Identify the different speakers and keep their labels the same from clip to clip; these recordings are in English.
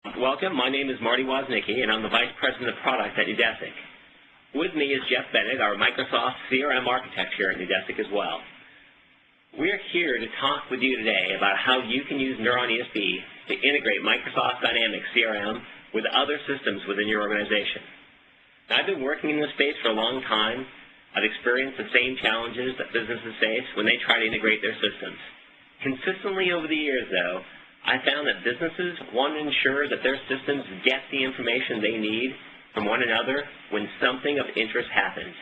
Speaker 1: Welcome. My name is Marty Wasznicky, and I'm the Vice President of Product at Neudesic. With me is Jeff Bennett, our Microsoft CRM architect here at Neudesic as well. We're here to talk with you today about how you can use Neuron ESB to integrate Microsoft Dynamics CRM with other systems within your organization. Now, I've been working in this space for a long time. I've experienced the same challenges that businesses face when they try to integrate their systems. Consistently over the years, though, I found that businesses want to ensure that their systems get the information they need from one another when something of interest happens.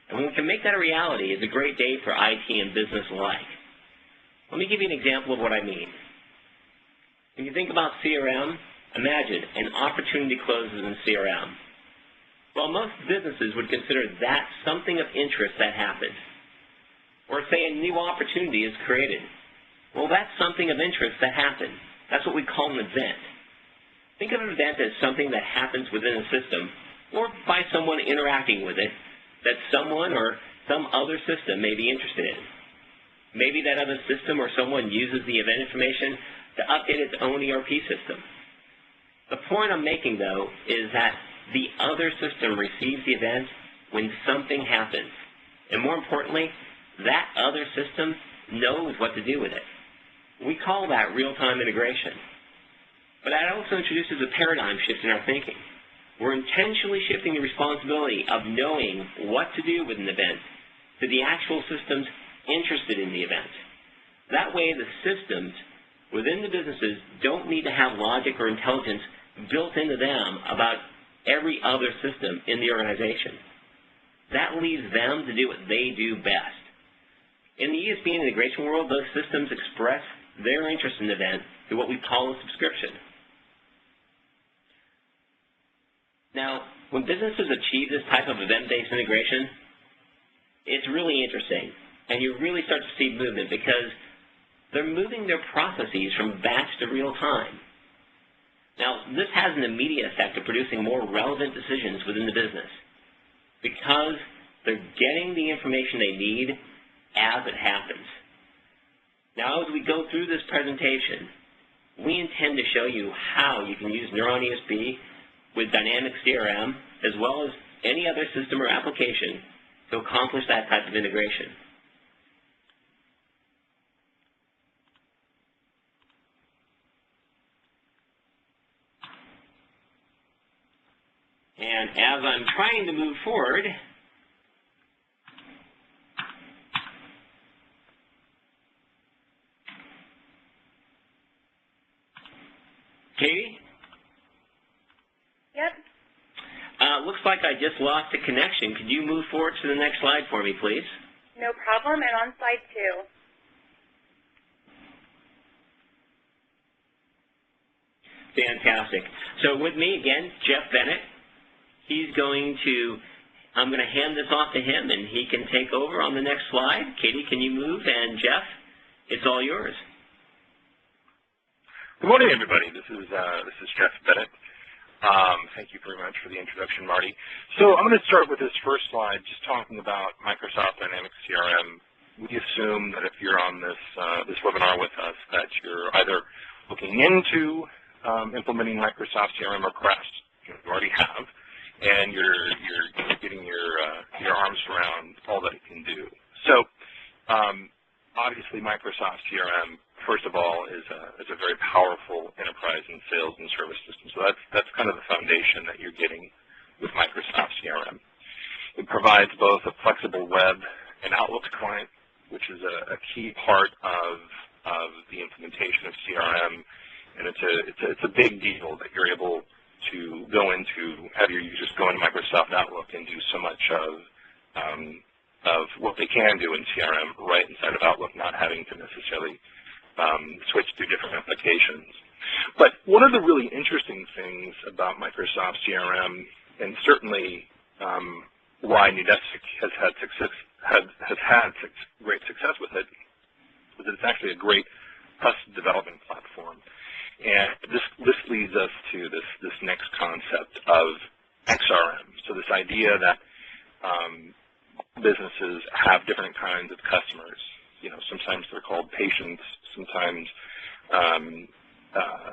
Speaker 1: And when we can make that a reality, it's a great day for IT and business alike. Let me give you an example of what I mean. When you think about CRM, imagine an opportunity closes in CRM. Well, most businesses would consider that something of interest that happened. Or say a new opportunity is created. Well, that's something of interest that happened. That's what we call an event. Think of an event as something that happens within a system or by someone interacting with it that someone or some other system may be interested in. Maybe that other system or someone uses the event information to update its own ERP system. The point I'm making, though, is that the other system receives the event when something happens. And more importantly, that other system knows what to do with it. We call that real-time integration. But that also introduces a paradigm shift in our thinking. We're intentionally shifting the responsibility of knowing what to do with an event to the actual systems interested in the event. That way, the systems within the businesses don't need to have logic or intelligence built into them about every other system in the organization. That leaves them to do what they do best. In the ESB and integration world, those systems express their interest in the event through what we call a subscription. Now, when businesses achieve this type of event-based integration, it's really interesting, and you really start to see movement because they're moving their processes from batch to real time. Now, this has an immediate effect of producing more relevant decisions within the business because they're getting the information they need as it happens. Now, as we go through this presentation, we intend to show you how you can use Neuron ESB with Dynamics CRM as well as any other system or application to accomplish that type of integration. And as I'm trying to move forward, Katie?
Speaker 2: Yep.
Speaker 1: Looks like I just lost a connection. Could you move forward to the next slide for me, please?
Speaker 2: No problem, and on slide 2.
Speaker 1: Fantastic. So with me again, Jeff Bennett. I'm going to hand this off to him, and he can take over on the next slide. Katie, can you move? And Jeff, it's all yours.
Speaker 3: Good morning, everybody. This is Jeff Bennett. Thank you very much for the introduction, Marty. So I'm going to start with this first slide, just talking about Microsoft Dynamics CRM. We assume that if you're on this webinar with us, that you're either looking into implementing Microsoft CRM or perhaps you already have, and you're getting your arms around all that it can do. So obviously, Microsoft CRM, first of all, is a very powerful enterprise and sales and service system. So that's kind of the foundation that you're getting with Microsoft CRM. It provides both a flexible web and Outlook client, which is a key part of the implementation of CRM, and it's a big deal that you're able to go into, have your users go into Microsoft Outlook and do so much of what they can do in CRM right inside of Outlook, not having to necessarily switch to different applications. But one of the really interesting things about Microsoft CRM, and certainly why Neudesic has had great success with it, is that it's actually a great custom development platform. And this leads us to this next concept of XRM. So this idea that businesses have different kinds of customers. You know, sometimes they're called patients, sometimes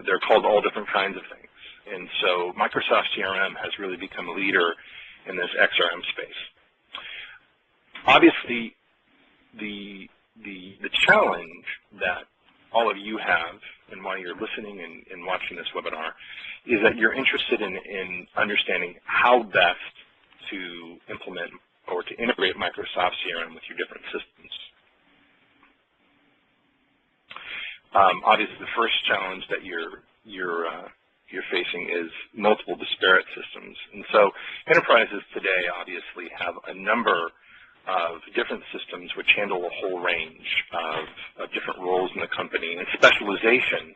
Speaker 3: they're called all different kinds of things. And so Microsoft CRM has really become a leader in this XRM space. Obviously, the challenge that all of you have, and why you're listening and watching this webinar, is that you're interested in understanding how best to implement or to integrate Microsoft CRM with your different systems. Obviously, the first challenge that you're facing is multiple disparate systems. And so enterprises today obviously have a number of different systems which handle a whole range of different roles in the company. And specialization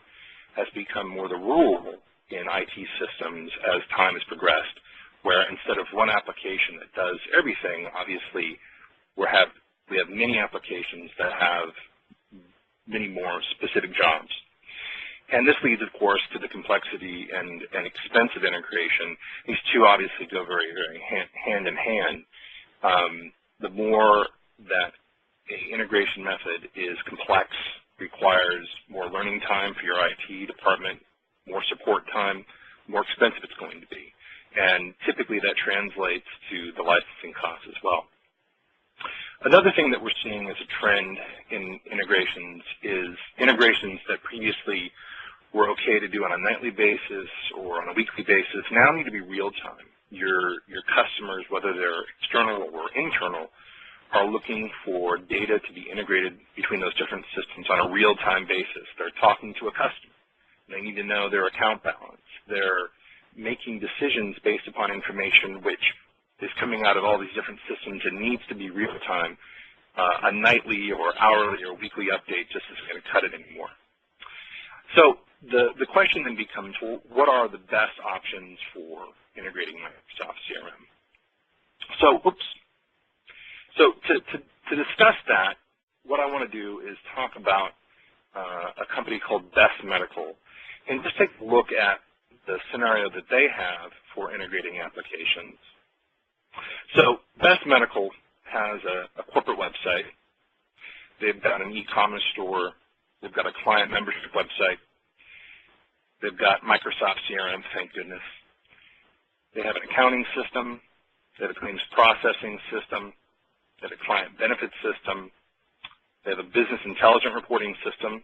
Speaker 3: has become more the rule in IT systems as time has progressed, where instead of one application that does everything, obviously we have many applications that have many more specific jobs. And this leads, of course, to the complexity and expense of integration. These two obviously go very, very hand in hand. The more that an integration method is complex, requires more learning time for your IT department, more support time, more expensive it's going to be. And typically that translates to the licensing costs as well. Another thing that we're seeing as a trend in integrations is integrations that previously were okay to do on a nightly basis or on a weekly basis now need to be real time. Your customers, whether they're external or internal, are looking for data to be integrated between those different systems on a real-time basis. They're talking to a customer. They need to know their account balance. They're making decisions based upon information which is coming out of all these different systems and needs to be real-time. A nightly or hourly or weekly update just isn't going to cut it anymore. So the question then becomes, well, what are the best options for integrating Microsoft CRM? So to discuss that, what I want to do is talk about a company called Best Medical and just take a look at the scenario that they have for integrating applications. So Best Medical has a corporate website. They've got an e-commerce store. They've got a client membership website. They've got Microsoft CRM, thank goodness. They have an accounting system. They have a claims processing system. They have a client benefits system. They have a business intelligence reporting system.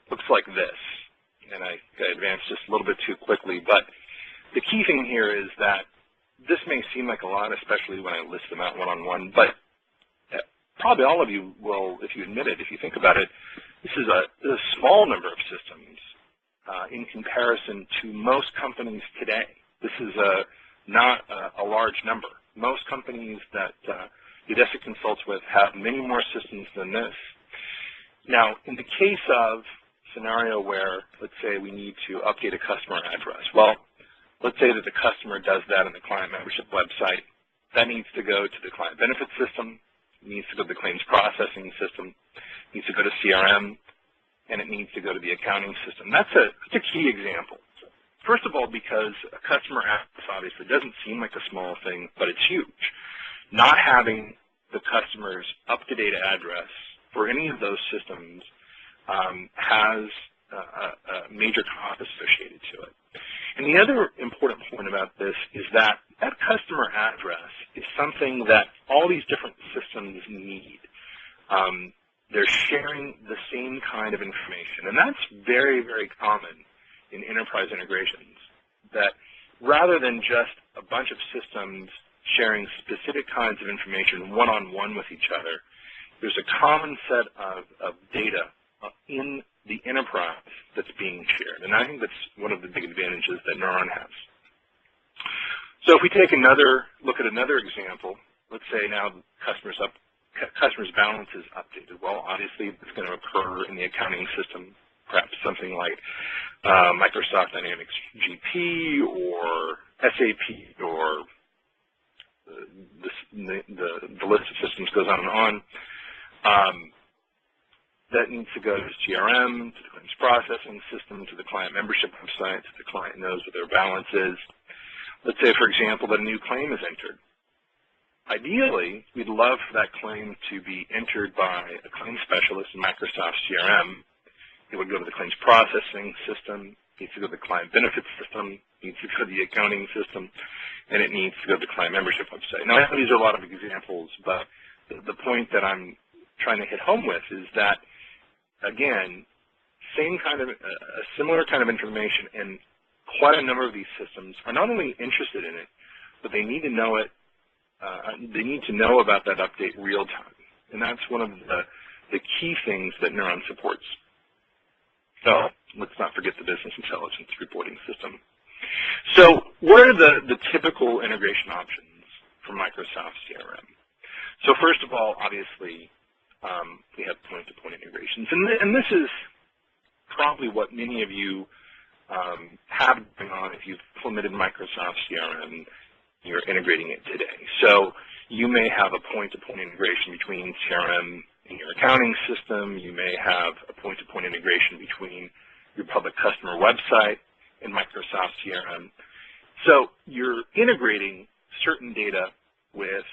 Speaker 3: Looks like this. And I advanced just a little bit too quickly, but the key thing here is that this may seem like a lot, especially when I list them out one-on-one, but probably all of you will, if you admit it, if you think about it, this is a small number of systems in comparison to most companies today. This is not a large number. Most companies that Neudesic consults with have many more systems than this. Now, in the case of scenario where, let's say, we need to update a customer address, well, let's say that the customer does that in the client membership website. That needs to go to the client benefits system, it needs to go to the claims processing system, it needs to go to CRM, and it needs to go to the accounting system. That's a key example. First of all, because a customer address obviously doesn't seem like a small thing, but it's huge. Not having the customer's up-to-date address for any of those systems has a major cost associated to it. And the other important point about this is that that customer address is something that all these different systems need. They're sharing the same kind of information, and that's very, very common in enterprise integrations, that rather than just a bunch of systems sharing specific kinds of information one-on-one with each other, there's a common set of data in the enterprise that's being shared. And I think that's one of the big advantages that Neuron has. So if we take look at another example, let's say now customer's balance is updated. Well, obviously it's going to occur in the accounting system, perhaps something like Microsoft Dynamics GP or SAP, or the list of systems goes on and on. That needs to go to CRM, to the claims processing system, to the client membership website, so the client knows what their balance is. Let's say, for example, that a new claim is entered. Ideally, we'd love for that claim to be entered by a claims specialist in Microsoft CRM. It would go to the claims processing system. needs to go to the client benefits system, needs to go to the accounting system, and it needs to go to the client membership website. Now, these are a lot of examples, but the point that I'm trying to hit home with is that, again, a similar kind of information, and quite a number of these systems are not only interested in it, but they need to know it. They need to know about that update real time, and that's one of the key things that Neuron supports. So let's not forget the business intelligence reporting system. So what are the typical integration options for Microsoft CRM? So first of all, obviously, we have point-to-point integrations, and this is probably what many of you have going on if you've implemented Microsoft CRM, you're integrating it today. So you may have a point-to-point integration between CRM and your accounting system. You may have a point-to-point integration between your public customer website and Microsoft CRM. So you're integrating certain data with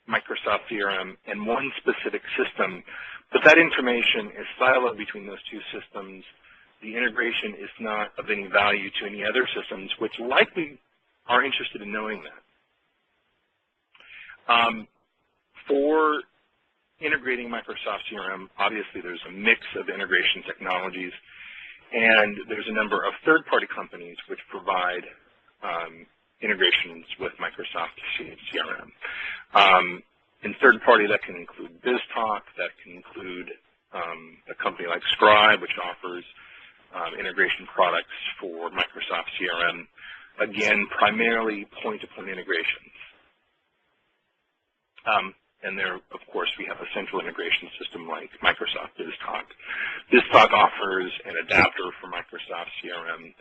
Speaker 3: Microsoft CRM and one specific system, but that information is siloed between those two systems. The integration is not of any value to any other systems, which likely are interested in knowing that. For integrating Microsoft CRM, obviously there's a mix of integration technologies, and there's a number of third-party companies which provide integrations with Microsoft CRM. In third-party, that can include BizTalk, that can include a company like Scribe, which offers integration products for Microsoft CRM. Again, primarily point-to-point integrations. And there, of course, we have a central integration system like Microsoft BizTalk. BizTalk offers an adapter for Microsoft CRM,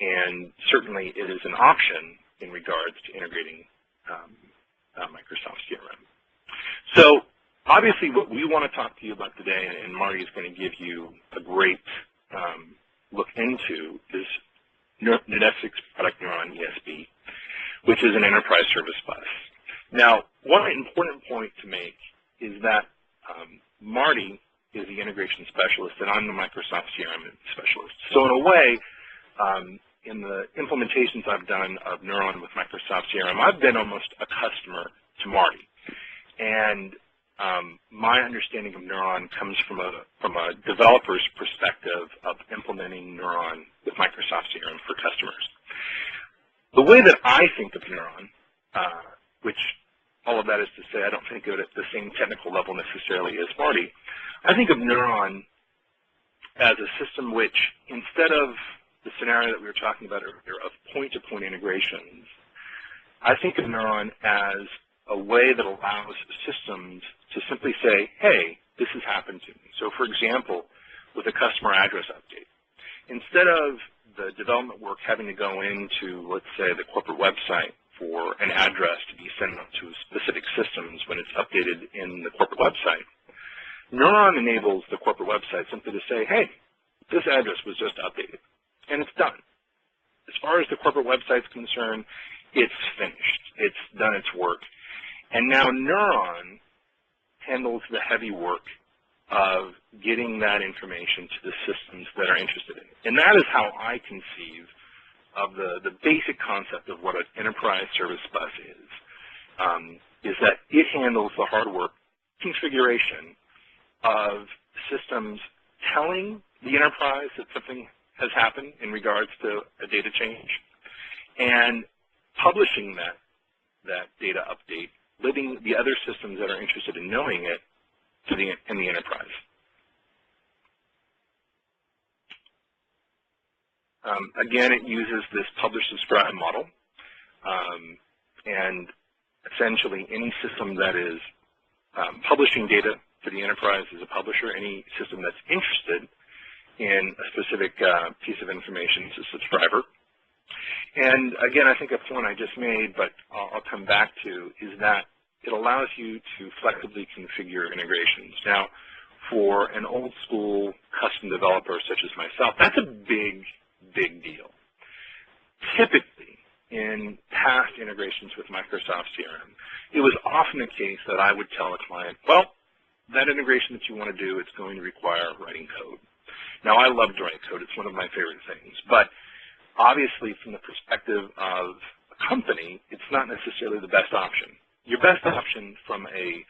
Speaker 3: and certainly it is an option in regards to integrating Microsoft CRM. So obviously what we want to talk to you about today, and Marty is going to give you a great look into, is Neudesic's product Neuron ESB, which is an enterprise service bus. Now, one important point to make is that Marty is the integration specialist, and I'm the Microsoft CRM specialist. So in a way, in the implementations I've done of Neuron with Microsoft CRM, I've been almost a customer to Marty. And my understanding of Neuron comes from a developer's perspective of implementing Neuron with Microsoft CRM for customers. The way that I think of Neuron, which all of that is to say I don't think of it at the same technical level necessarily as Marty, I think of Neuron as a system which, instead of the scenario that we were talking about earlier of point-to-point integrations, I think of Neuron as a way that allows systems to simply say, hey, this has happened to me. So for example, with a customer address update, instead of the development work having to go into, let's say, the corporate website for an address to be sent out to specific systems when it's updated in the corporate website, Neuron enables the corporate website simply to say, hey, this address was just updated, and it's done. As far as the corporate website's concerned, it's finished. It's done its work. And now Neuron handles the heavy work of getting that information to the systems that are interested in it. And that is how I conceive of the basic concept of what an enterprise service bus is that it handles the hard work configuration of systems telling the enterprise that something has happened in regards to a data change and publishing that data update, letting the other systems that are interested in knowing it in the enterprise. Again, it uses this publish-subscribe model, and essentially any system that is publishing data to the enterprise is a publisher. Any system that's interested in a specific piece of information is a subscriber. And again, I think a point I just made, but I'll come back to, is that it allows you to flexibly configure integrations. Now, for an old school custom developer such as myself, that's a big deal. Typically, in past integrations with Microsoft CRM, it was often the case that I would tell a client, well, that integration that you want to do, it's going to require writing code. Now, I love to write code. It's one of my favorite things. But obviously from the perspective of a company, it's not necessarily the best option. Your best option from a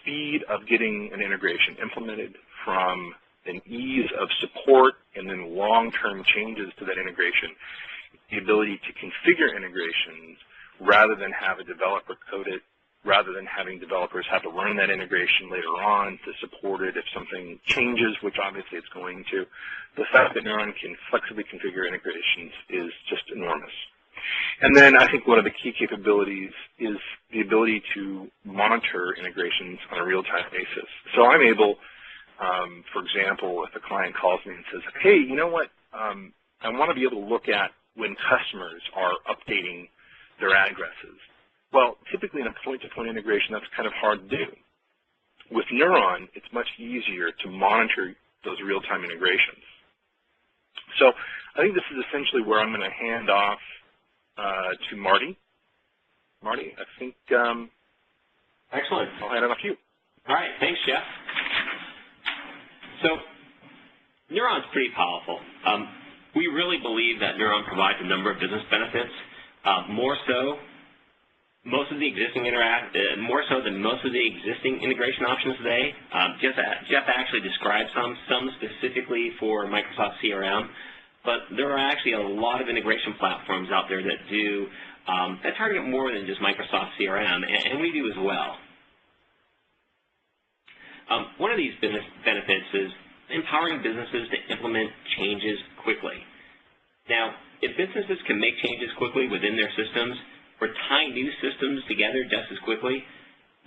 Speaker 3: speed of getting an integration implemented, from an ease of support, and then long-term changes to that integration, the ability to configure integrations rather than have a developer code it, rather than having developers have to learn that integration later on to support it if something changes, which obviously it's going to. The fact that Neuron can flexibly configure integrations is just enormous. And then I think one of the key capabilities is the ability to monitor integrations on a real-time basis. So I'm able, for example, if a client calls me and says, hey, you know what, I want to be able to look at when customers are updating their addresses. Well, typically in a point-to-point integration, that's kind of hard to do. With Neuron, it's much easier to monitor those real-time integrations. So I think this is essentially where I'm going to hand off to Marty. Marty, I think
Speaker 1: excellent.
Speaker 3: I'll hand it off to you.
Speaker 1: All right, thanks, Jeff. So Neuron's pretty powerful. We really believe that Neuron provides a number of business benefits, more so than most of the existing integration options today. Jeff actually described some specifically for Microsoft CRM, but there are actually a lot of integration platforms out there that do that target more than just Microsoft CRM, and we do as well. One of these business benefits is empowering businesses to implement changes quickly. Now, if businesses can make changes quickly within their systems, or tie new systems together just as quickly,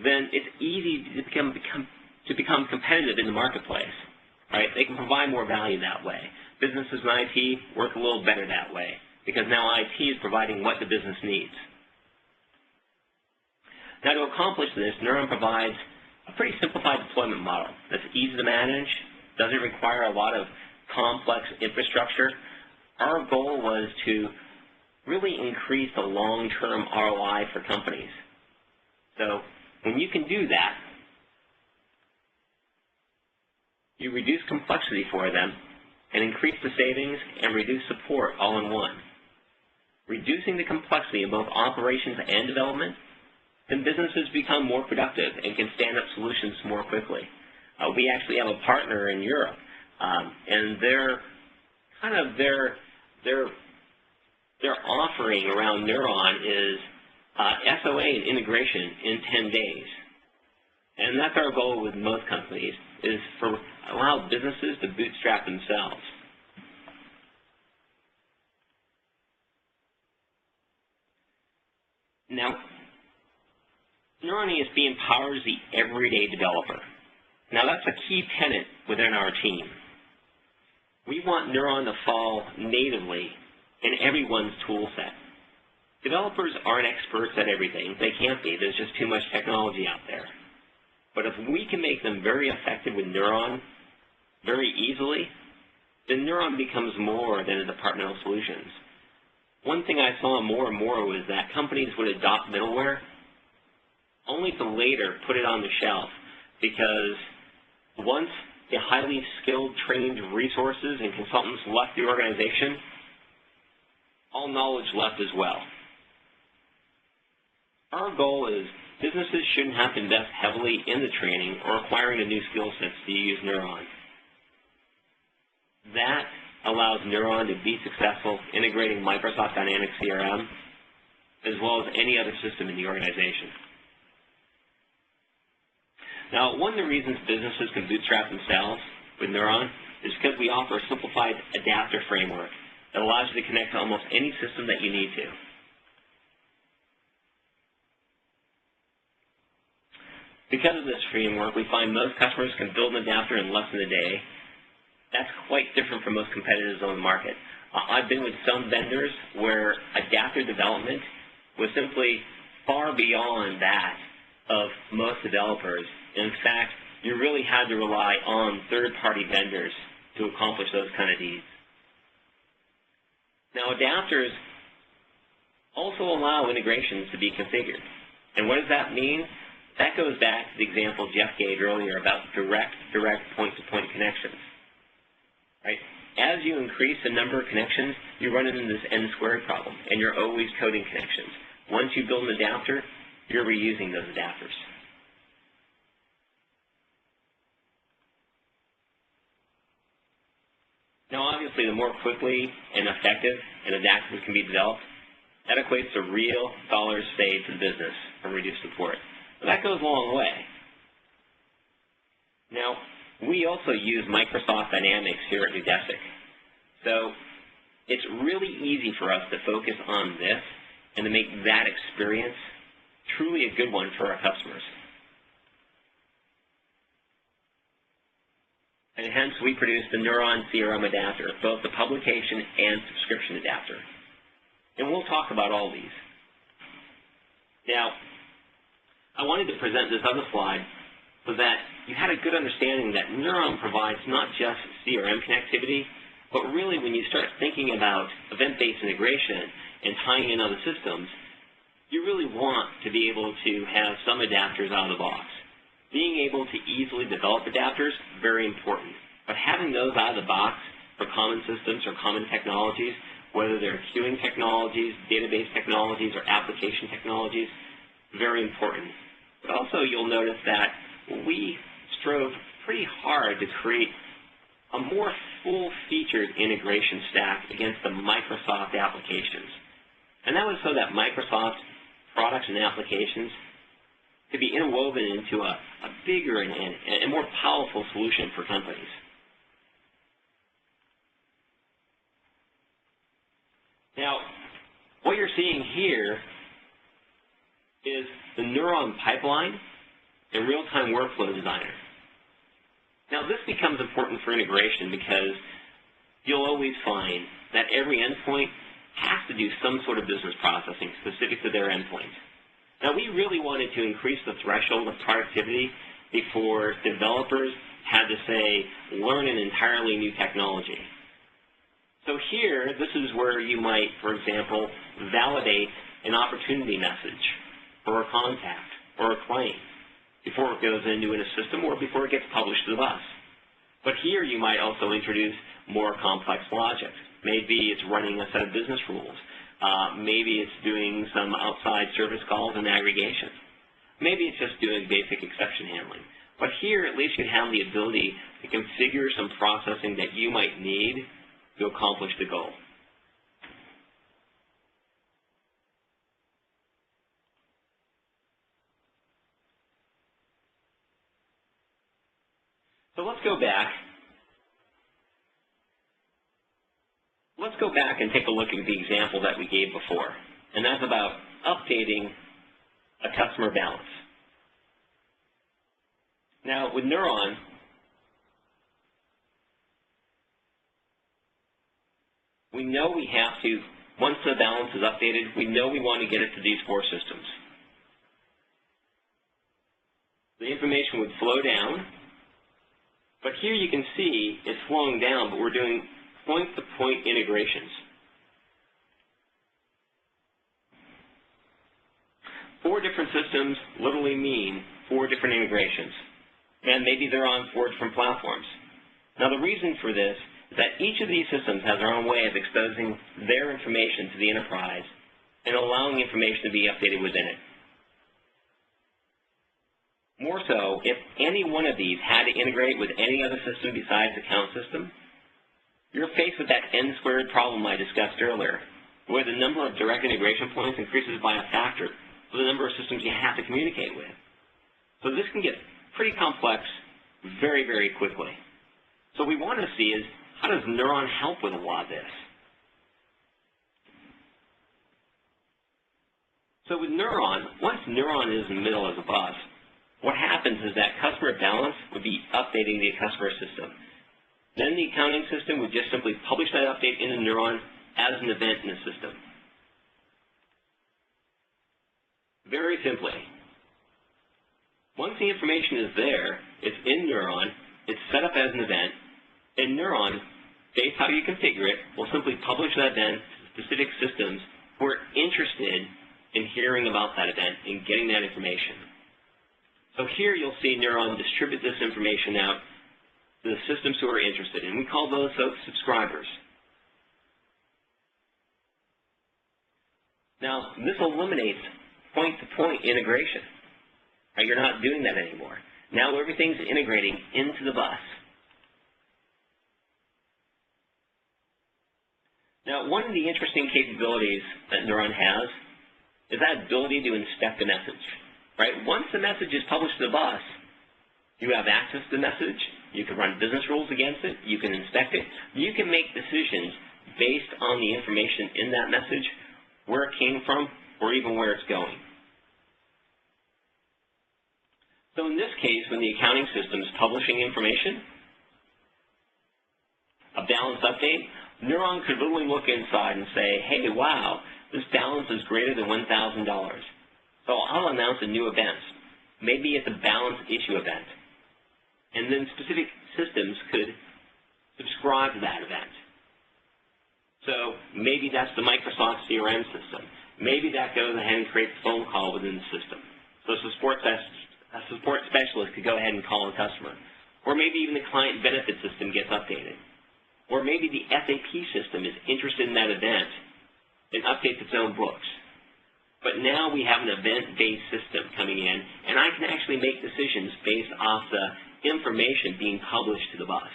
Speaker 1: then it's easy to become competitive in the marketplace. Right? They can provide more value that way. Businesses and IT work a little better that way because now IT is providing what the business needs. Now, to accomplish this, Neuron provides a pretty simplified deployment model that's easy to manage, doesn't require a lot of complex infrastructure. Our goal was to really increase the long-term ROI for companies. So when you can do that, you reduce complexity for them and increase the savings and reduce support all in one. Reducing the complexity in both operations and development, then businesses become more productive and can stand up solutions more quickly. We actually have a partner in Europe, and their offering around Neuron is SOA and integration in 10 days. And that's our goal with most companies, is for allow businesses to bootstrap themselves. Now, Neuron ESB empowers the everyday developer. Now, that's a key tenet within our team. We want Neuron to fall natively in everyone's tool set. Developers aren't experts at everything. They can't be. There's just too much technology out there. But if we can make them very effective with Neuron very easily, then Neuron becomes more than a departmental solutions. One thing I saw more and more was that companies would adopt middleware only to later put it on the shelf, because once the highly skilled, trained resources and consultants left the organization, all knowledge left as well. Our goal is businesses shouldn't have to invest heavily in the training or acquiring the new skill sets to use Neuron. That allows Neuron to be successful integrating Microsoft Dynamics CRM as well as any other system in the organization. Now, one of the reasons businesses can bootstrap themselves with Neuron is because we offer a simplified adapter framework that allows you to connect to almost any system that you need to. Because of this framework, we find most customers can build an adapter in less than a day. That's quite different from most competitors on the market. I've been with some vendors where adapter development was simply far beyond that of most developers. In fact, you really had to rely on third-party vendors to accomplish those kind of needs. Now, adapters also allow integrations to be configured. And what does that mean? That goes back to the example Jeff gave earlier about direct point-to-point connections. Right? as you increase the number of connections, you run into this n squared problem, and you're always coding connections. Once you build an adapter, you're reusing those adapters. Now, obviously, the more quickly and effective an adapter can be developed, that equates to real dollars saved to the business from reduced support. But that goes a long way. Now, we also use Microsoft Dynamics here at Neudesic. So it's really easy for us to focus on this and to make that experience truly a good one for our customers. And hence, we produce the Neuron CRM adapter, both the publication and subscription adapter. And we'll talk about all these. Now, I wanted to present this other slide so that you had a good understanding that Neuron provides not just CRM connectivity, but really when you start thinking about event-based integration and tying in other systems, you really want to be able to have some adapters out of the box. Being able to easily develop adapters, very important. But having those out of the box for common systems or common technologies, whether they're queuing technologies, database technologies, or application technologies, very important. But also you'll notice that we strove pretty hard to create a more full-featured integration stack against the Microsoft applications. And that was so that Microsoft products and applications to be interwoven into a bigger and more powerful solution for companies. Now, what you're seeing here is the Neuron pipeline and real-time workflow designer. Now, this becomes important for integration because you'll always find that every endpoint has to do some sort of business processing specific to their endpoint. Now, we really wanted to increase the threshold of productivity before developers had to, say, learn an entirely new technology. So here, this is where you might, for example, validate an opportunity message or a contact or a claim before it goes into a system or before it gets published to the bus. But here you might also introduce more complex logic. Maybe it's running a set of business rules. Maybe it's doing some outside service calls and aggregation. Maybe it's just doing basic exception handling. But here, at least you have the ability to configure some processing that you might need to accomplish the goal. So let's go back. Let's go back and take a look at the example that we gave before, and that's about updating a customer balance. Now, with Neuron, we know we have to, once the balance is updated, we know we want to get it to these 4 systems. The information would flow down, but here you can see it's flowing down, but we're doing point-to-point integrations. 4 different systems literally mean 4 different integrations, and maybe they're on 4 different platforms. Now, the reason for this is that each of these systems has their own way of exposing their information to the enterprise and allowing information to be updated within it. More so, if any one of these had to integrate with any other system besides the account system, you're faced with that n-squared problem I discussed earlier, where the number of direct integration points increases by a factor for the number of systems you have to communicate with. So this can get pretty complex very, very quickly. So what we want to see is, how does Neuron help with a lot of this? So with Neuron, once Neuron is in the middle of the bus, what happens is that customer balance would be updating the customer system. Then the accounting system would just simply publish that update into Neuron as an event in the system. Very simply. Once the information is there, it's in Neuron, it's set up as an event, and Neuron, based how you configure it, will simply publish that event to specific systems who are interested in hearing about that event and getting that information. So here you'll see Neuron distribute this information out to to the systems who are interested, and we call those folks subscribers. Now, this eliminates point-to-point integration. Right? You're not doing that anymore. Now everything's integrating into the bus. Now, one of the interesting capabilities that Neuron has is that ability to inspect a message. Right? Once the message is published to the bus, you have access to the message. You can run business rules against it. You can inspect it. You can make decisions based on the information in that message, where it came from, or even where it's going. So in this case, when the accounting system is publishing information, a balance update, Neuron could literally look inside and say, hey, wow, this balance is greater than $1,000. So I'll announce a new event. Maybe it's a balance issue event. And then specific systems could subscribe to that event. So maybe that's the Microsoft CRM system. Maybe that goes ahead and creates a phone call within the system. So a support specialist could go ahead and call a customer. Or maybe even the client benefit system gets updated. Or maybe the SAP system is interested in that event and updates its own books. But now we have an event-based system coming in, and I can actually make decisions based off the information being published to the bus.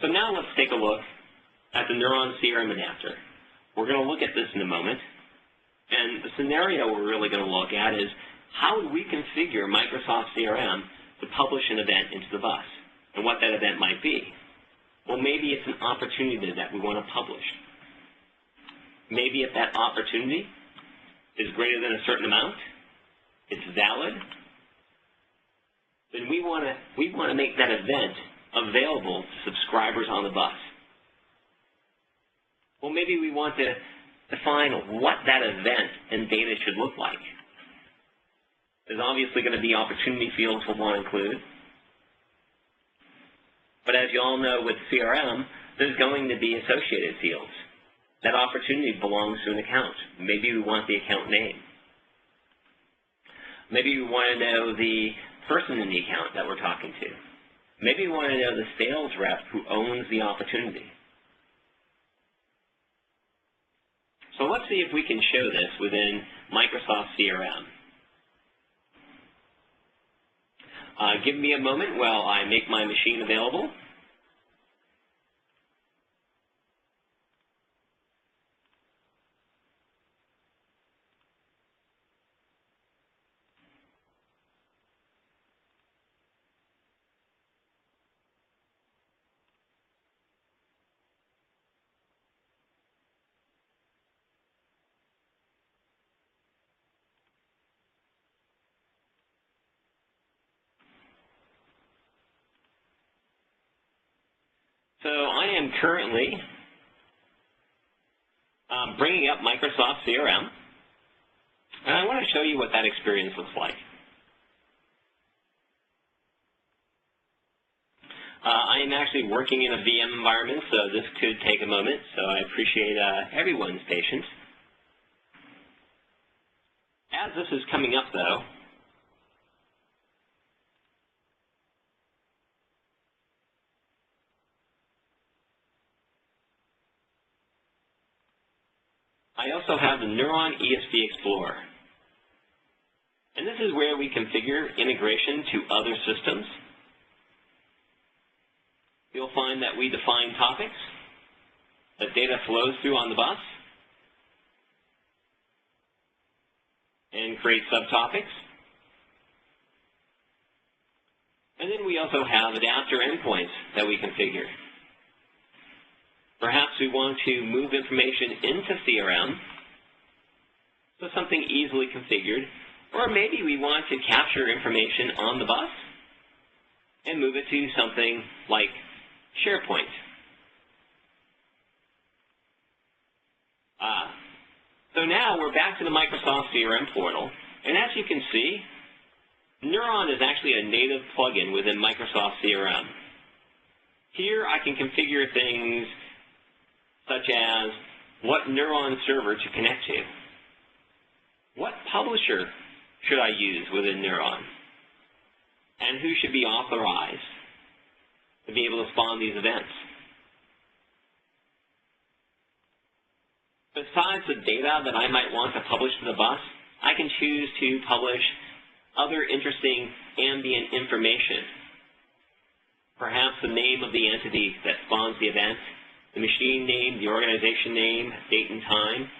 Speaker 1: So now let's take a look at the Neuron CRM adapter. We're going to look at this in a moment. And the scenario we're really going to look at is how would we configure Microsoft CRM to publish an event into the bus and what that event might be. Well, maybe it's an opportunity that we want to publish. Maybe if that opportunity is greater than a certain amount, it's valid, then we want to make that event available to subscribers on the bus. Well, maybe we want to define what that event and data should look like. There's obviously going to be opportunity fields we'll want to include. But as you all know with CRM, there's going to be associated fields. That opportunity belongs to an account. Maybe we want the account name. Maybe we want to know the person in the account that we're talking to. Maybe we want to know the sales rep who owns the opportunity. So let's see if we can show this within Microsoft CRM. Give me a moment while I make my machine available. So I am currently bringing up Microsoft CRM, and I want to show you what that experience looks like. I am actually working in a VM environment, so this could take a moment, so I appreciate everyone's patience. As this is coming up, though, I also have the Neuron ESB Explorer. And this is where we configure integration to other systems. You'll find that we define topics that data flows through on the bus and create subtopics. And then we also have adapter endpoints that we configure. Perhaps we want to move information into CRM, so something easily configured, or maybe we want to capture information on the bus and move it to something like SharePoint. So now we're back to the Microsoft CRM portal, and as you can see, Neuron is actually a native plugin within Microsoft CRM. Here I can configure things such as what Neuron server to connect to, what publisher should I use within Neuron? And who should be authorized to be able to spawn these events? Besides the data that I might want to publish to the bus, I can choose to publish other interesting ambient information. Perhaps the name of the entity that spawns the event, the machine name, the organization name, date and time,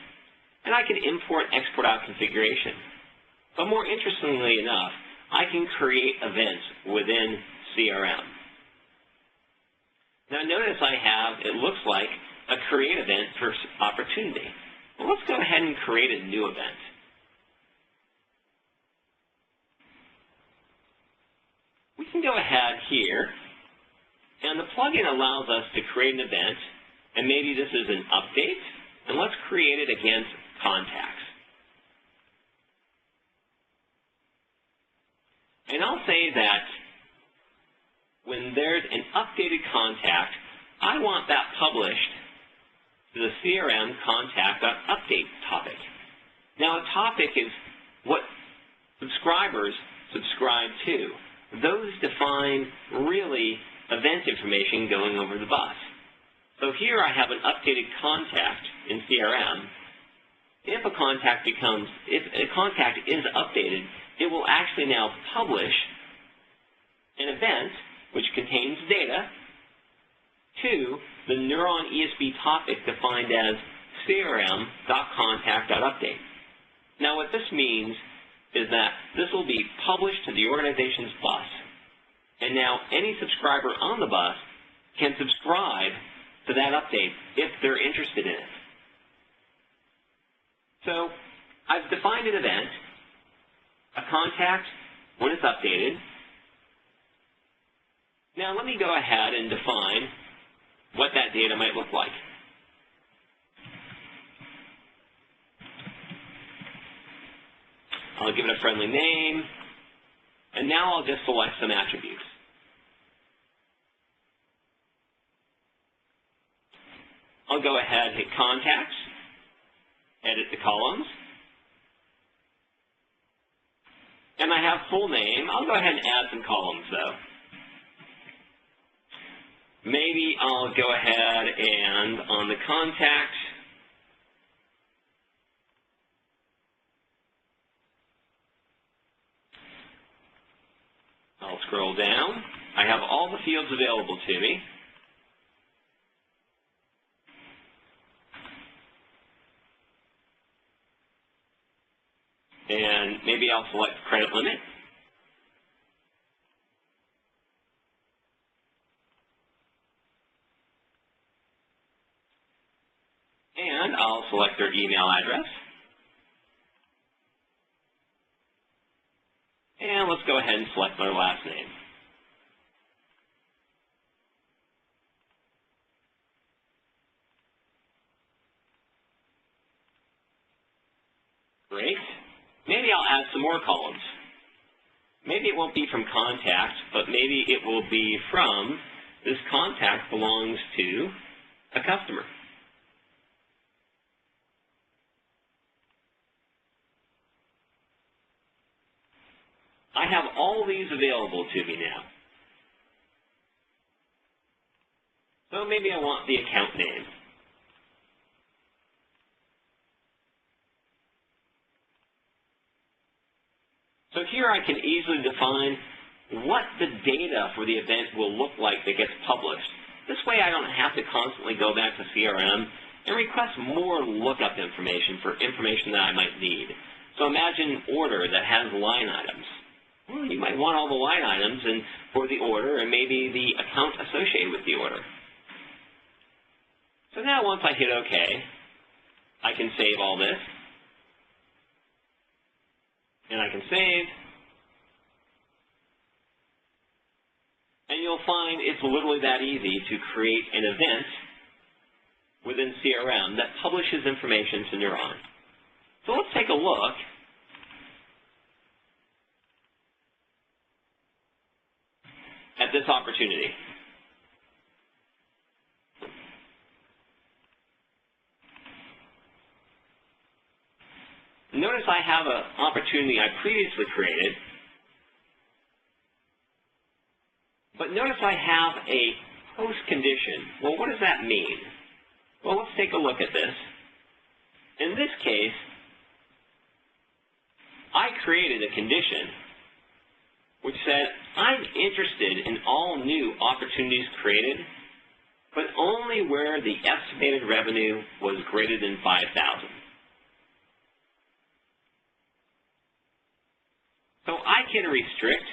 Speaker 1: and I can import, export out configuration. But more interestingly enough, I can create events within CRM. Now notice I have, it looks like, a create event for opportunity. Well, let's go ahead and create a new event. We can go ahead here, and the plugin allows us to create an event, and maybe this is an update, and let's create it against contacts. And I'll say that when there's an updated contact, I want that published to the CRM contact.update topic. Now, a topic is what subscribers subscribe to. Those define really event information going over the bus. So here I have an updated contact in CRM. If a contact is updated, it will actually now publish an event which contains data to the Neuron ESB topic defined as crm.contact.update. Now what this means is that this will be published to the organization's bus, and now any subscriber on the bus can subscribe to that update if they're interested in it. So I've defined an event, a contact when it's updated. Now let me go ahead and define what that data might look like. I'll give it a friendly name, and now I'll just select some attributes. I'll go ahead and hit Contacts, edit the columns, and I have full name. I'll go ahead and add some columns, though. Maybe I'll go ahead and, on the contact, I'll scroll down. I have all the fields available to me. And maybe I'll select credit limit. And I'll select their email address. And let's go ahead and select their last name. Great. Maybe I'll add some more columns. Maybe it won't be from contact, but maybe it will be from this contact belongs to a customer. I have all these available to me now. So maybe I want the account name. So here I can easily define what the data for the event will look like that gets published. This way I don't have to constantly go back to CRM and request more lookup information for information that I might need. So imagine an order that has line items. Well, you might want all the line items and for the order and maybe the account associated with the order. So now once I hit OK, I can save all this. And I can save. And you'll find it's literally that easy to create an event within CRM that publishes information to Neuron. So let's take a look at this opportunity. Notice I have an opportunity I previously created, but notice I have a post condition. Well, what does that mean? Well, let's take a look at this. In this case, I created a condition which said, I'm interested in all new opportunities created, but only where the estimated revenue was greater than $5,000. So I can restrict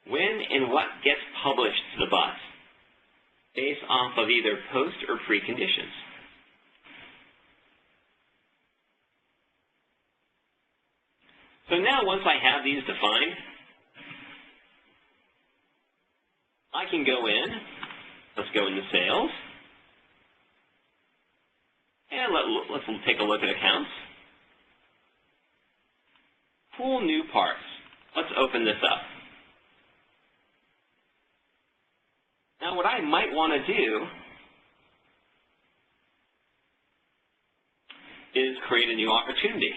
Speaker 1: when and what gets published to the bus based off of either post or preconditions. So now once I have these defined, I can go in, let's go into sales, and let's take a look at accounts. Cool new parts. Let's open this up. Now what I might want to do is create a new opportunity.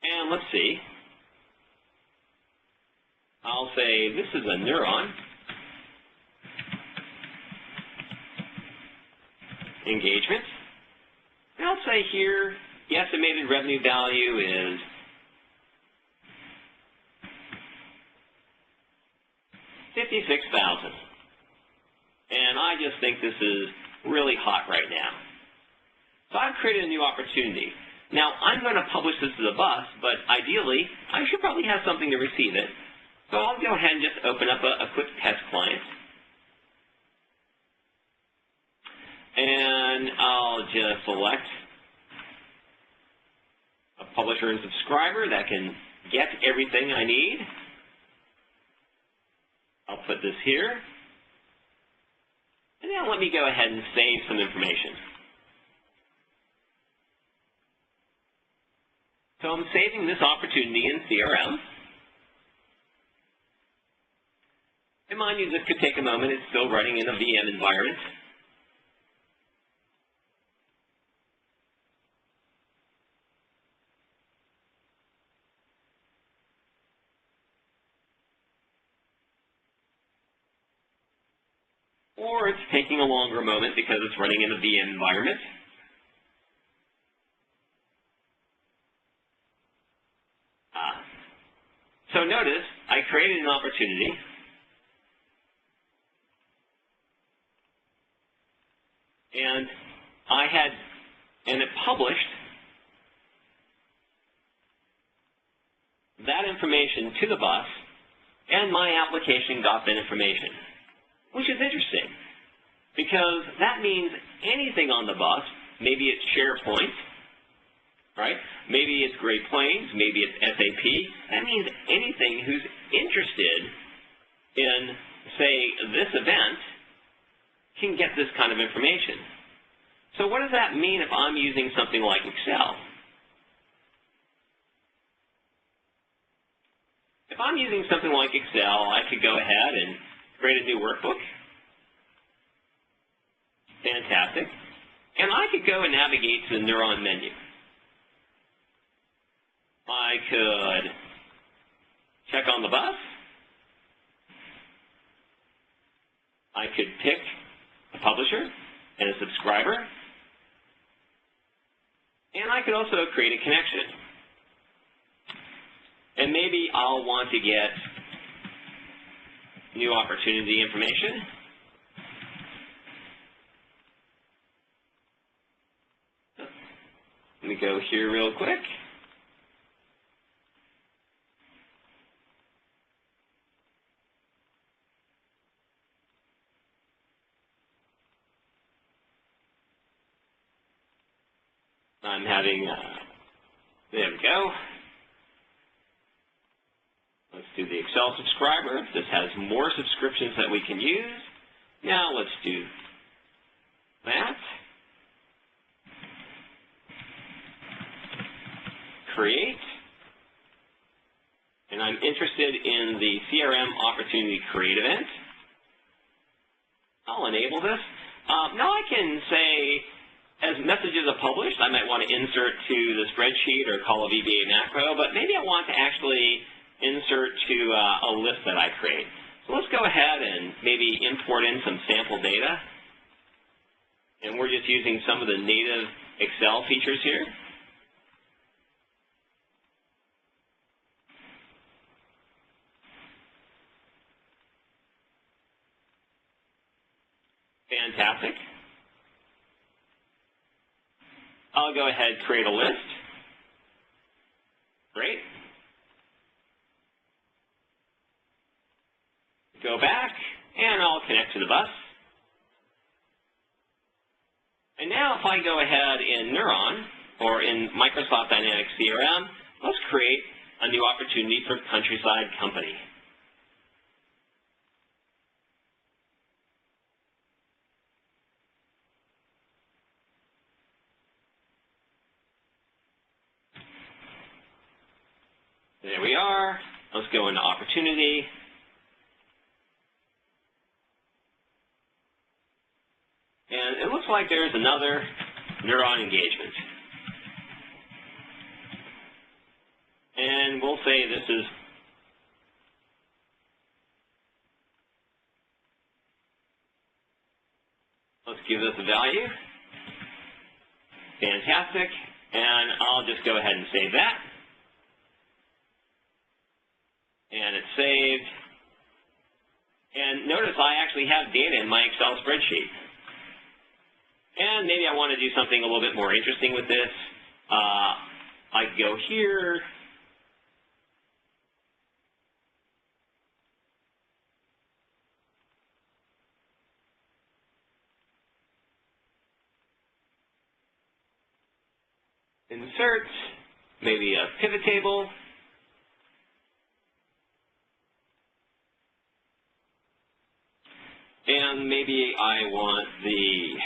Speaker 1: And let's see. I'll say this is a Neuron engagement. And I'll say here the estimated revenue value is $56,000. And I just think this is really hot right now. So I've created a new opportunity. Now, I'm going to publish this to the bus, but ideally, I should probably have something to receive it. So I'll go ahead and just open up a quick test client. And I'll just select a publisher and subscriber that can get everything I need. I'll put this here. And now let me go ahead and save some information. So I'm saving this opportunity in CRM. And mind you, this could take a moment. It's still running in a VM environment. Or it's taking a longer moment because it's running in a VM environment. So notice, I created an opportunity. And it published that information to the bus, and my application got that information, which is interesting because that means anything on the bus, maybe it's SharePoint, right? Maybe it's Great Plains, maybe it's SAP. That means anything who's interested in, say, this event can get this kind of information. So what does that mean if I'm using something like Excel? If I'm using something like Excel, I could go ahead and create a new workbook. Fantastic. And I could go and navigate to the Neuron menu. I could check on the bus. I could pick a publisher and a subscriber. And I could also create a connection. And maybe I'll want to get new opportunity information. Let me go here real quick. I'm having, there we go. Let's do the Excel subscriber. This has more subscriptions that we can use. Now let's do that. Create. And I'm interested in the CRM Opportunity Create event. I'll enable this. Now I can say, as messages are published, I might want to insert to the spreadsheet or call a VBA macro, but maybe I want to actually insert to a list that I create. So let's go ahead and maybe import in some sample data. And we're just using some of the native Excel features here. Fantastic. I'll go ahead and create a list. Great. Go back, and I'll connect to the bus. And now if I go ahead in Neuron, or in Microsoft Dynamics CRM, let's create a new opportunity for Countryside Company. There we are. Let's go into Opportunity. And it looks like there's another Neuron engagement. And we'll say this is let's give this a value. Fantastic. And I'll just go ahead and save that. And it's saved. And notice I actually have data in my Excel spreadsheet. And maybe I want to do something a little bit more interesting with this. I go here. Insert, maybe a pivot table. And maybe I want the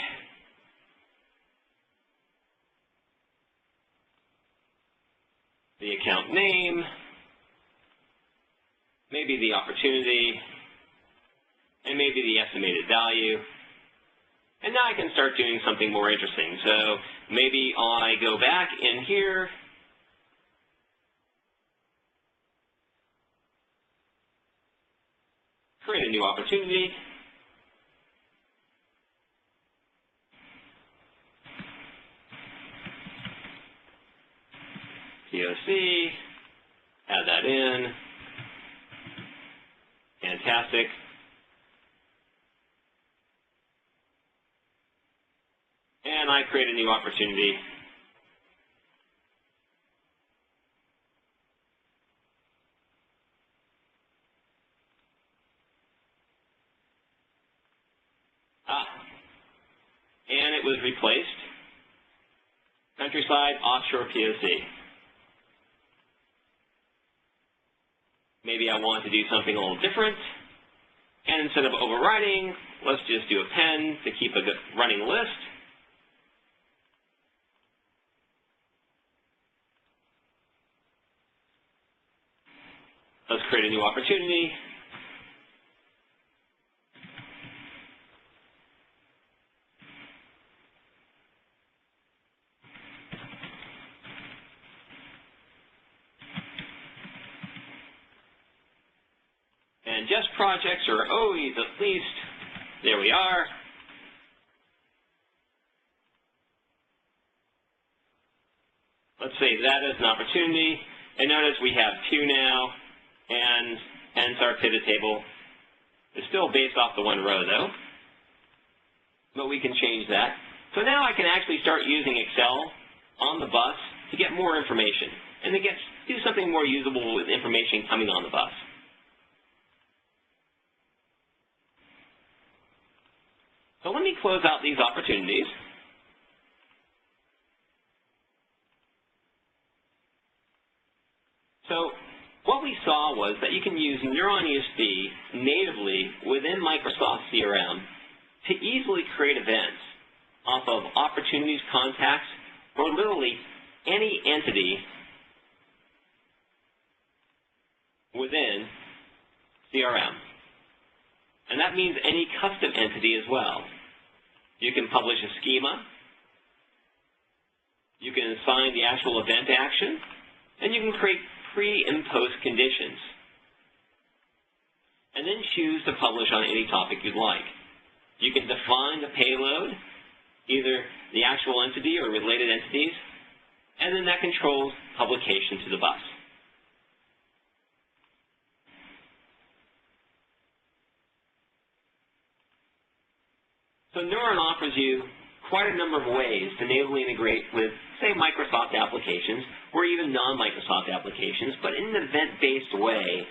Speaker 1: account name, maybe the opportunity, and maybe the estimated value. And now I can start doing something more interesting. So maybe I go back in here. Create a new opportunity. POC, add that in. Fantastic. And I create a new opportunity. And it was replaced. Countryside Offshore POC. Maybe I want to do something a little different. And instead of overriding, let's just do append to keep a running list. Let's create a new opportunity. And just projects are always at least, there we are. Let's say that is an opportunity. And notice we have 2 now. And hence our pivot table is still based off the 1 row though. But we can change that. So now I can actually start using Excel on the bus to get more information and to do something more usable with information coming on the bus. So let me close out these opportunities. So what we saw was that you can use Neuron ESB natively within Microsoft CRM to easily create events off of opportunities, contacts, or literally any entity within CRM. And that means any custom entity as well. You can publish a schema, You can assign the actual event action, and you can create pre- and post conditions. And then choose to publish on any topic you'd like. You can define the payload, either the actual entity or related entities, and then that controls publication to the bus. So Neuron offers you quite a number of ways to natively integrate with, say, Microsoft applications or even non-Microsoft applications, but in an event-based way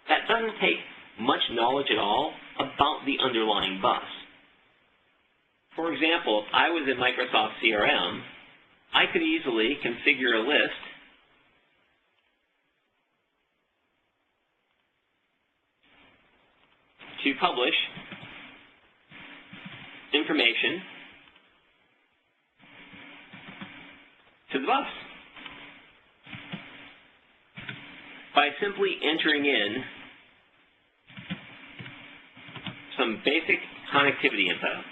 Speaker 1: that doesn't take much knowledge at all about the underlying bus. For example, if I was in Microsoft CRM, I could easily configure a list to publish information to the bus by simply entering in some basic connectivity info.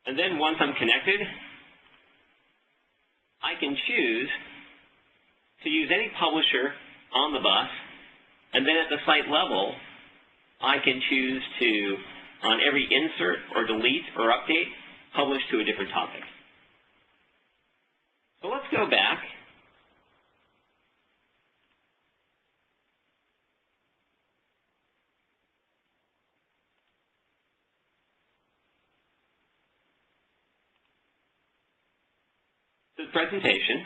Speaker 1: And then once I'm connected, I can choose to use any publisher on the bus, and then at the site level, I can choose to, on every insert or delete or update, publish to a different topic. So let's go back. To the presentation.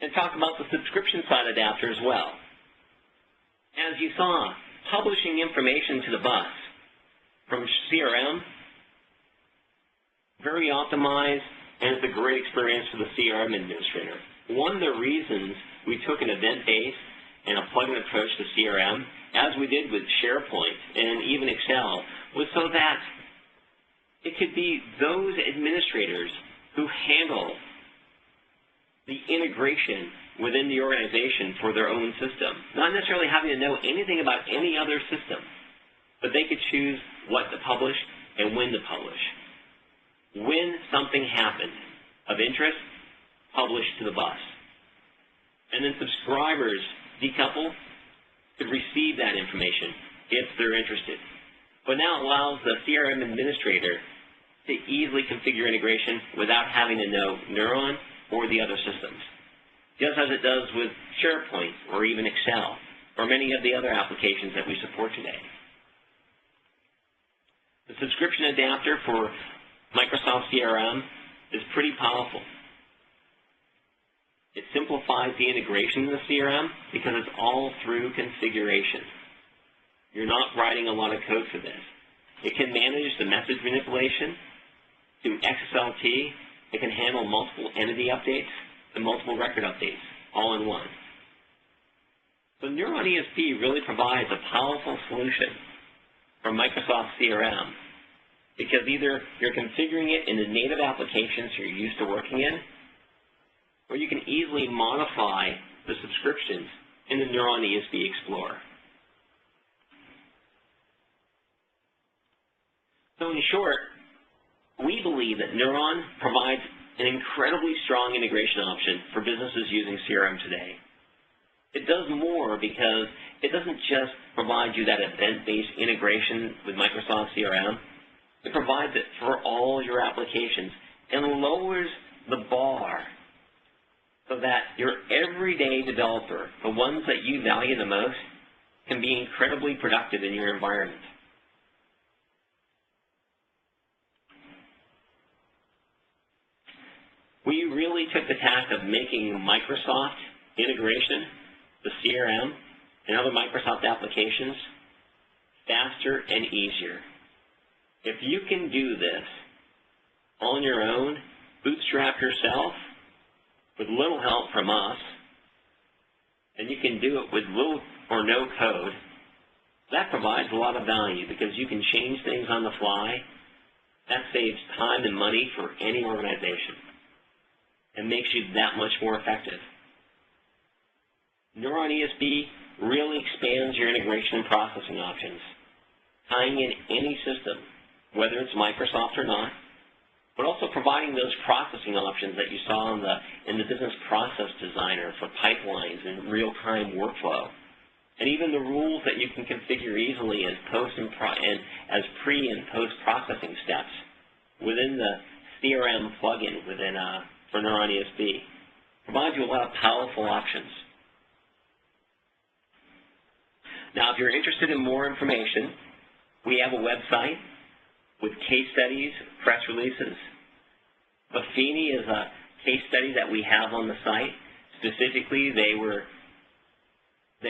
Speaker 1: And talk about the subscription side adapter as well. As you saw, publishing information to the bus from CRM, very optimized, and it's a great experience for the CRM administrator. One of the reasons we took an event-based and a plug-in approach to CRM, as we did with SharePoint and even Excel, was so that it could be those administrators who handle the integration within the organization for their own system, not necessarily having to know anything about any other system, but they could choose what to publish and when to publish. When something happened of interest, publish to the bus. And then subscribers, decouple, could receive that information if they're interested. But now it allows the CRM administrator to easily configure integration without having to know Neuron or the other systems, just as it does with SharePoint or even Excel or many of the other applications that we support today. The subscription adapter for Microsoft CRM is pretty powerful. It simplifies the integration in the CRM because it's all through configuration. You're not writing a lot of code for this. It can manage the message manipulation through XSLT. It can handle multiple entity updates and multiple record updates all in one. So Neuron ESB really provides a powerful solution for Microsoft CRM because either you're configuring it in the native applications you're used to working in, or you can easily modify the subscriptions in the Neuron ESB Explorer. So in short, we believe that Neuron provides an incredibly strong integration option for businesses using CRM today. It does more because it doesn't just provide you that event-based integration with Microsoft CRM. It provides it for all your applications and lowers the bar so that your everyday developer, the ones that you value the most, can be incredibly productive in your environment. We really took the tack of making Microsoft integration, the CRM, and other Microsoft applications faster and easier. If you can do this on your own, bootstrap yourself, with little help from us, and you can do it with little or no code, that provides a lot of value because you can change things on the fly. That saves time and money for any organization. and makes you that much more effective. Neuron ESB really expands your integration and processing options, tying in any system, whether it's Microsoft or not, but also providing those processing options that you saw in the Business Process Designer for pipelines and real-time workflow, and even the rules that you can configure easily as as pre- and post-processing steps within the CRM plugin for Neuron ESB. Provides you a lot of powerful options. Now, if you're interested in more information, we have a website with case studies, press releases. Buffini is a case study that we have on the site. Specifically, they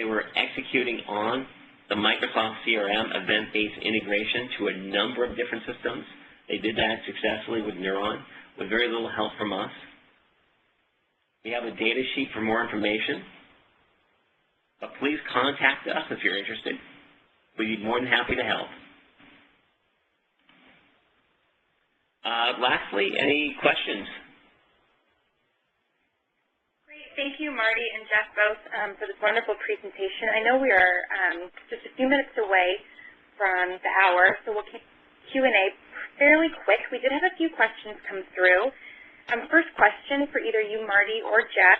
Speaker 1: were executing on the Microsoft CRM event-based integration to a number of different systems. They did that successfully with Neuron with very little help from us. We have a data sheet for more information. But please contact us if you're interested. We'd be more than happy to help. Lastly, any questions?
Speaker 2: Great. Thank you, Marty and Jeff, both for this wonderful presentation. I know we are just a few minutes away from the hour, so we'll keep Q&A fairly quick. We did have a few questions come through. First question for either you, Marty, or Jeff.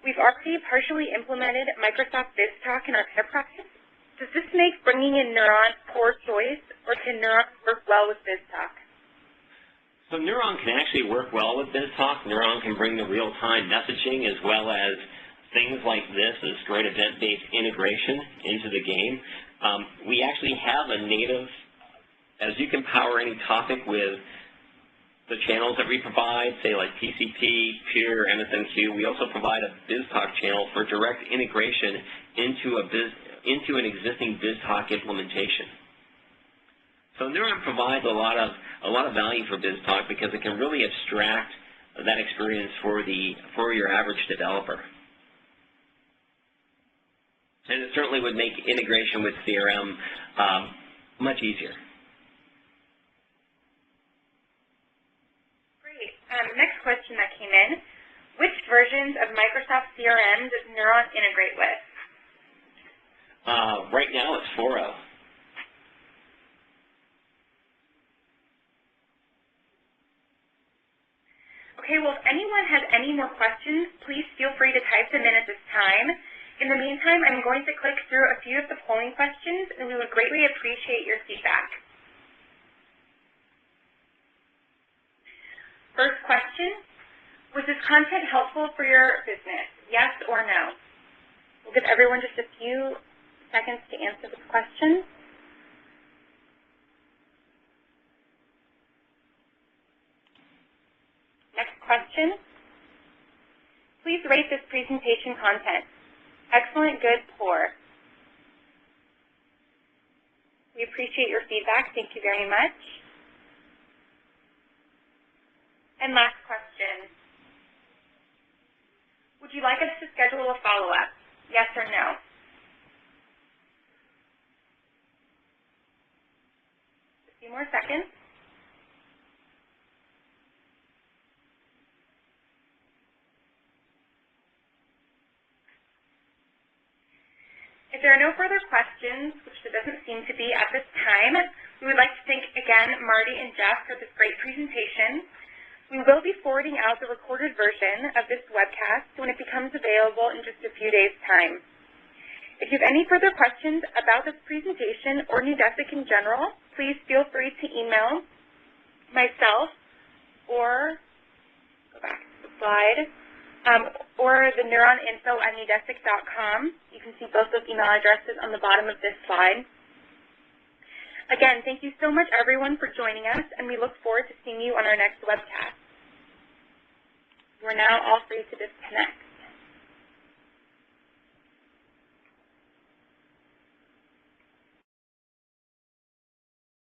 Speaker 2: We've already partially implemented Microsoft BizTalk in our enterprise. Does this make bringing in Neuron poor choice, or can Neuron work well with BizTalk?
Speaker 1: So Neuron can actually work well with BizTalk. Neuron can bring the real-time messaging as well as things like this great event-based integration into the game. We actually have a native, as you can power any topic with the channels that we provide, say like PCP, Peer, MSNQ, we also provide a BizTalk channel for direct integration into an existing BizTalk implementation. So Neuron provides a lot of value for BizTalk because it can really abstract that experience for your average developer. And it certainly would make integration with CRM much easier.
Speaker 2: Next question that came in, which versions of Microsoft CRM does Neuron integrate with?
Speaker 1: Right now it's 4.0.
Speaker 2: Okay, well, if anyone has any more questions, please feel free to type them in at this time. In the meantime, I'm going to click through a few of the polling questions, and we would greatly appreciate your feedback. First question, was this content helpful for your business? Yes or no? We'll give everyone just a few seconds to answer this question. Next question, please rate this presentation content. Excellent, good, poor. We appreciate your feedback. Thank you very much. And last question. Would you like us to schedule a follow-up? Yes or no? A few more seconds. If there are no further questions, which there doesn't seem to be at this time, we would like to thank again Marty and Jeff for this great presentation. We will be forwarding out the recorded version of this webcast when it becomes available in just a few days' time. If you have any further questions about this presentation or Neudesic in general, please feel free to email myself or, go back to the slide, or the neuroninfo@neudesic.com. You can see both those email addresses on the bottom of this slide. Again, thank you so much, everyone, for joining us, and we look forward to seeing you on our next webcast. We're now all free to disconnect.